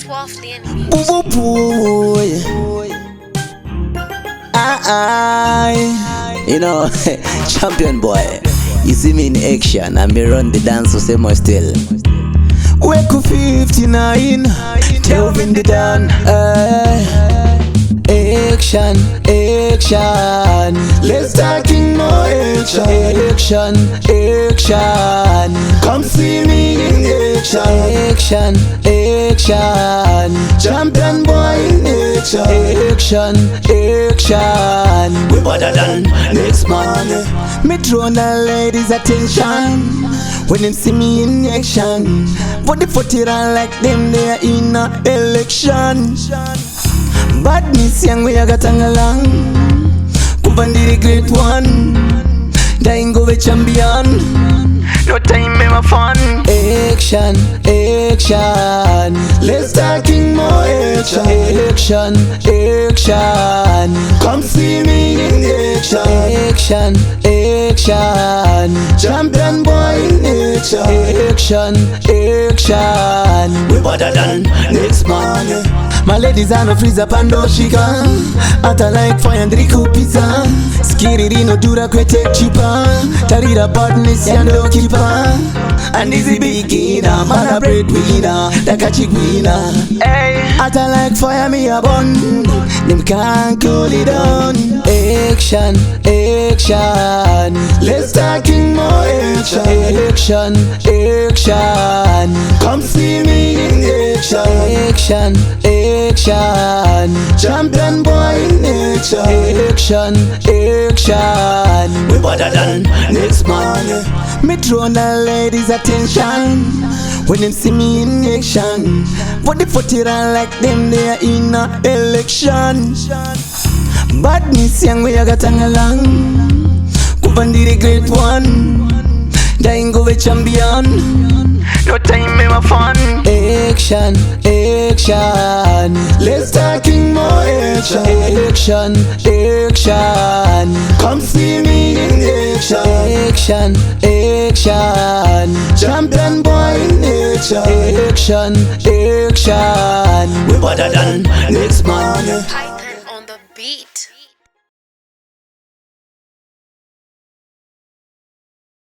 Swaffly and Boo boo boy. You know, champion boy. You see me in action and me run the dance so same more still. Wake up 59, Telvin the Dan. Action, action. Let's talking more action, action, action. Come see me in action, action, action. Champion boy in action, action, action. We better than next man. Me draw the ladies' attention when them see me in action. But the 40 run like them they are in a election. Badness young we a got along. Kubandi the great one. Dying go with champion. No time me my fun. Action, action. Let's talking more action, action, action. Come see me in action, action, action. Champion boy in action, action, action. We better than next man. My ladies are no freezer pando shika. Ata like fire and rico pizza. Skiriri no dura kwe take cheaper. Tarira badness ya no keeper. And easy beginner, man a breadwinner. Dakachi winner. Ata like fire me a bun. Them can't cool it down. Action, action. Let's talking more action, action, action. Come see me in action, action, action. Champion boy in action, action, action. We better than next man. Me draw the ladies' attention when them see me in action. But the 40 run like them they are in a election. Badness young we a got along. Kubandi the great one. Dying go with champion. No time me my fun. Action, action. Let's talking more action, action, action. Come see me in action, action, action. Champion boy in action, action, action. We better than next man. Python on the beat.